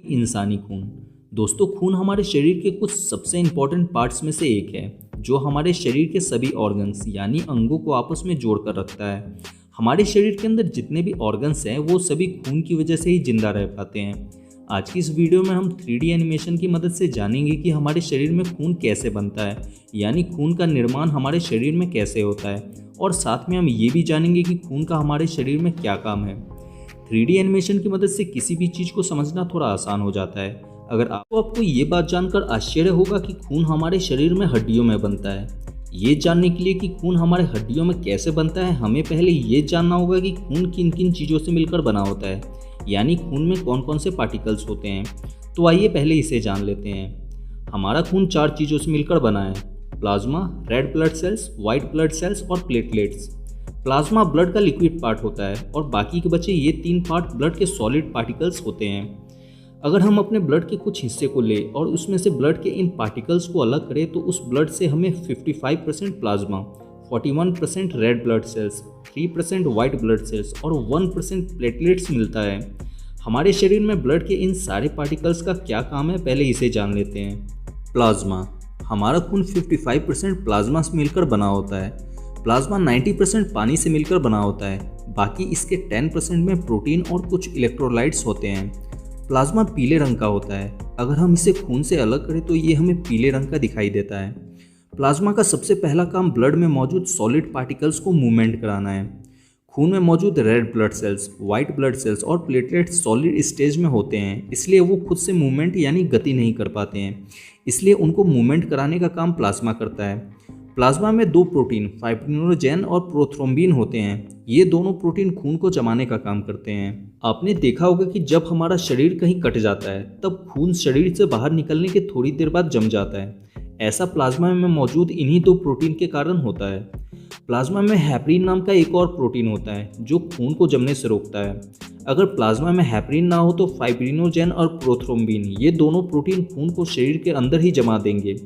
इंसानी खून। दोस्तों, खून हमारे शरीर के कुछ सबसे इम्पोर्टेंट पार्ट्स में से एक है जो हमारे शरीर के सभी ऑर्गन्स यानी अंगों को आपस में जोड़ कर रखता है। हमारे शरीर के अंदर जितने भी ऑर्गन्स हैं वो सभी खून की वजह से ही जिंदा रह पाते हैं। आज की इस वीडियो में हम 3D एनिमेशन की मदद से जानेंगे कि हमारे शरीर में खून कैसे बनता है, यानी खून का निर्माण हमारे शरीर में कैसे होता है, और साथ में हम ये भी जानेंगे कि खून का हमारे शरीर में क्या काम है। 3D एनिमेशन की मदद से किसी भी चीज़ को समझना थोड़ा आसान हो जाता है। अगर आपको ये बात जानकर आश्चर्य होगा कि खून हमारे शरीर में हड्डियों में बनता है। ये जानने के लिए कि खून हमारे हड्डियों में कैसे बनता है, हमें पहले ये जानना होगा कि खून किन किन चीज़ों से मिलकर बना होता है, यानी खून में कौन कौन से पार्टिकल्स होते हैं। तो आइए पहले इसे जान लेते हैं। हमारा खून 4 चीज़ों से मिलकर बना है: plasma, red blood cells, white blood cells और प्लेटलेट्स। प्लाज्मा ब्लड का लिक्विड पार्ट होता है और बाकी के बचे ये 3 पार्ट ब्लड के सॉलिड पार्टिकल्स होते हैं। अगर हम अपने ब्लड के कुछ हिस्से को लें और उसमें से ब्लड के इन पार्टिकल्स को अलग करें तो उस ब्लड से हमें 55% plasma, 41% red blood cells, 3% white blood cells और 1% प्लेटलेट्स मिलता है। हमारे शरीर में ब्लड के इन सारे पार्टिकल्स का क्या काम है, पहले इसे जान लेते हैं। प्लाज्मा। हमारा खून 55% प्लाज्मा से मिलकर बना होता है। प्लाज्मा 90% पानी से मिलकर बना होता है, बाकी इसके 10% में प्रोटीन और कुछ इलेक्ट्रोलाइट्स होते हैं। प्लाज्मा पीले रंग का होता है। अगर हम इसे खून से अलग करें तो ये हमें पीले रंग का दिखाई देता है। प्लाज्मा का सबसे पहला काम ब्लड में मौजूद सॉलिड पार्टिकल्स को मूवमेंट कराना है। खून में मौजूद red blood cells, white blood cells और प्लेटलेट्स सॉलिड स्टेज में होते हैं, इसलिए वो खुद से मूवमेंट यानी गति नहीं कर पाते हैं, इसलिए उनको मूवमेंट कराने का काम प्लाज्मा करता है। प्लाज्मा में 2 प्रोटीन, फाइब्रिनोजेन और प्रोथ्रोम्बिन होते हैं। ये दोनों प्रोटीन खून को जमाने का काम करते हैं। आपने देखा होगा कि जब हमारा शरीर कहीं कट जाता है तब खून शरीर से बाहर निकलने के थोड़ी देर बाद जम जाता है। ऐसा प्लाज्मा में मौजूद इन्हीं 2 प्रोटीन के कारण होता है। प्लाज्मा में हेपरिन नाम का एक और प्रोटीन होता है जो खून को जमने से रोकता है। अगर प्लाज्मा में हेपरिन ना हो तो फाइब्रिनोजेन और प्रोथ्रोम्बिन ये दोनों प्रोटीन खून को शरीर के अंदर ही जमा देंगे।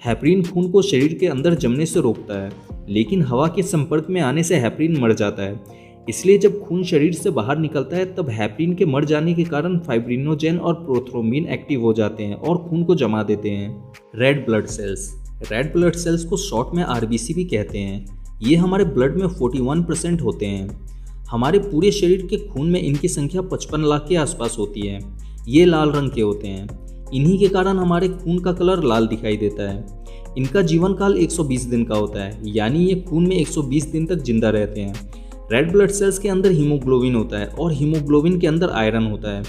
हेपरिन खून को शरीर के अंदर जमने से रोकता है, लेकिन हवा के संपर्क में आने से हेपरिन मर जाता है। इसलिए जब खून शरीर से बाहर निकलता है तब हेपरिन के मर जाने के कारण फाइब्रिनोजेन और प्रोथ्रोम्बिन एक्टिव हो जाते हैं और खून को जमा देते हैं। Red blood cells. Red blood cells को शॉर्ट में आरबीसी भी कहते हैं। ये हमारे ब्लड में 41% होते हैं। हमारे पूरे शरीर के खून में इनकी संख्या 55 लाख के आसपास होती है। ये लाल रंग के होते हैं। इन्हीं के कारण हमारे खून का कलर लाल दिखाई देता है। इनका जीवन काल 120 दिन का होता है, यानी ये खून में 120 दिन तक जिंदा रहते हैं। रेड ब्लड सेल्स के अंदर हीमोग्लोबिन होता है और हीमोग्लोबिन के अंदर आयरन होता है।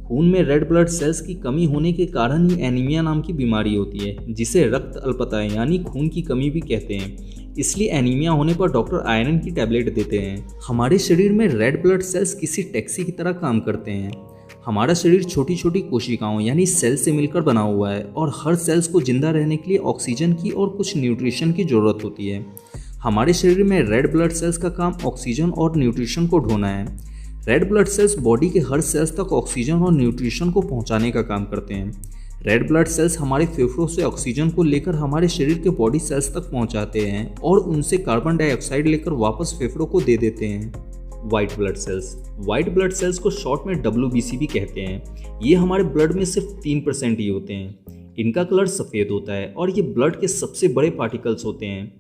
खून में रेड ब्लड सेल्स की कमी होने के कारण ही एनीमिया नाम की बीमारी होती है, जिसे रक्त अल्पता यानी खून की कमी भी कहते हैं। इसलिए एनीमिया होने पर डॉक्टर आयरन की टैबलेट देते हैं। हमारे शरीर में रेड ब्लड सेल्स किसी टैक्सी की तरह काम करते हैं। हमारा शरीर छोटी छोटी कोशिकाओं यानी सेल से मिलकर बना हुआ है और हर सेल्स को जिंदा रहने के लिए ऑक्सीजन की और कुछ न्यूट्रिशन की ज़रूरत होती है। हमारे शरीर में रेड ब्लड सेल्स का काम ऑक्सीजन और न्यूट्रिशन को ढोना है। रेड ब्लड सेल्स बॉडी के हर सेल्स तक ऑक्सीजन और न्यूट्रिशन को पहुंचाने का काम करते हैं। रेड ब्लड सेल्स हमारे फेफड़ों से ऑक्सीजन को लेकर हमारे शरीर के बॉडी सेल्स तक पहुंचाते हैं और उनसे कार्बन डाइऑक्साइड लेकर वापस फेफड़ों को दे देते हैं। White blood cells. White blood cells को शॉर्ट में WBC भी कहते हैं। ये हमारे ब्लड में सिर्फ 3% ही होते हैं। इनका कलर सफ़ेद होता है और ये ब्लड के सबसे बड़े पार्टिकल्स होते हैं।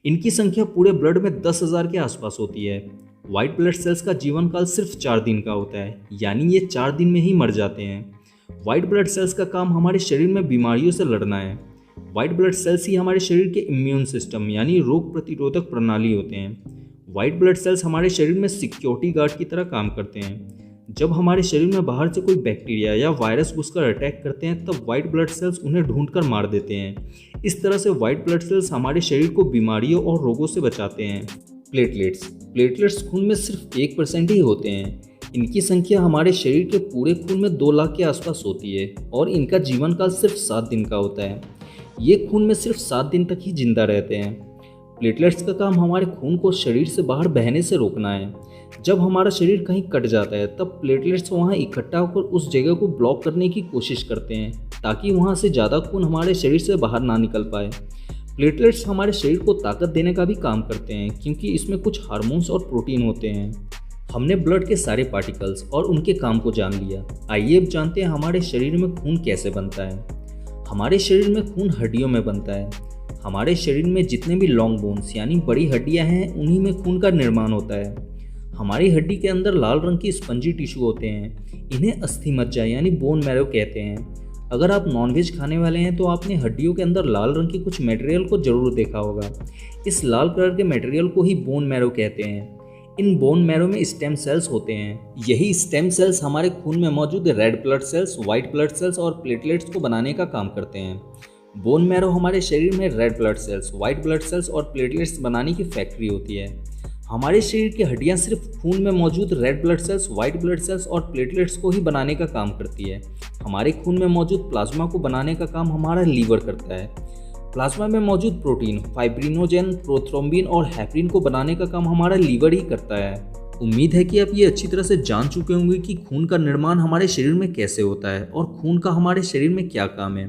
इनकी संख्या पूरे ब्लड में 10,000 के आसपास होती है। वाइट ब्लड सेल्स का जीवन काल सिर्फ 4 दिन का होता है, यानी ये 4 दिन में ही मर जाते हैं। वाइट ब्लड सेल्स का काम हमारे शरीर में बीमारियों से लड़ना है। वाइट ब्लड सेल्स ही हमारे शरीर के इम्यून सिस्टम यानी रोग प्रतिरोधक प्रणाली होते हैं। वाइट ब्लड सेल्स हमारे शरीर में सिक्योरिटी गार्ड की तरह काम करते हैं। जब हमारे शरीर में बाहर से कोई बैक्टीरिया या वायरस घुसकर अटैक करते हैं तब वाइट ब्लड सेल्स उन्हें ढूंढकर मार देते हैं। इस तरह से वाइट ब्लड सेल्स हमारे शरीर को बीमारियों और रोगों से बचाते हैं। प्लेटलेट्स। प्लेटलेट्स खून में सिर्फ 1% ही होते हैं। इनकी संख्या हमारे शरीर के पूरे खून में 2 लाख के आसपास होती है और इनका जीवन काल सिर्फ 7 दिन का होता है। ये खून में सिर्फ 7 दिन तक ही जिंदा रहते हैं। प्लेटलेट्स का काम हमारे खून को शरीर से बाहर बहने से रोकना है। जब हमारा शरीर कहीं कट जाता है तब प्लेटलेट्स वहां इकट्ठा होकर उस जगह को ब्लॉक करने की कोशिश करते हैं ताकि वहां से ज़्यादा खून हमारे शरीर से बाहर ना निकल पाए। प्लेटलेट्स हमारे शरीर को ताकत देने का भी काम करते हैं क्योंकि इसमें कुछ हार्मोन्स और प्रोटीन होते हैं। हमने ब्लड के सारे पार्टिकल्स और उनके काम को जान लिया। आइए अब जानते हैं हमारे शरीर में खून कैसे बनता है। हमारे शरीर में खून हड्डियों में बनता है। हमारे शरीर में जितने भी लॉन्ग बोन्स यानी बड़ी हड्डियां हैं उन्हीं में खून का निर्माण होता है। हमारी हड्डी के अंदर लाल रंग की स्पंजी टिश्यू होते हैं, इन्हें अस्थि मज्जा यानी बोन मैरो कहते हैं। अगर आप नॉनवेज खाने वाले हैं तो आपने हड्डियों के अंदर लाल रंग की कुछ मटेरियल को जरूर देखा होगा। इस लाल कलर के मटेरियल को ही बोन मैरो कहते हैं। इन बोन मैरो में स्टेम सेल्स होते हैं। यही स्टेम सेल्स हमारे खून में मौजूद red blood cells, white blood cells और प्लेटलेट्स को बनाने का काम करते हैं। बोन मैरो हमारे शरीर में red blood cells, white blood cells और प्लेटलेट्स बनाने की फैक्ट्री होती है। हमारे शरीर की हड्डियां सिर्फ खून में मौजूद red blood cells, white blood cells और प्लेटलेट्स को ही बनाने का काम करती है। हमारे खून में मौजूद प्लाज्मा को बनाने का काम हमारा लीवर करता है। प्लाज्मा में मौजूद प्रोटीन फाइब्रिनोजेन, प्रोथ्रोम्बिन और हेपरिन को बनाने का काम हमारा लीवर ही करता है। उम्मीद है कि आप ये अच्छी तरह से जान चुके होंगे कि खून का निर्माण हमारे शरीर में कैसे होता है और खून का हमारे शरीर में क्या काम है।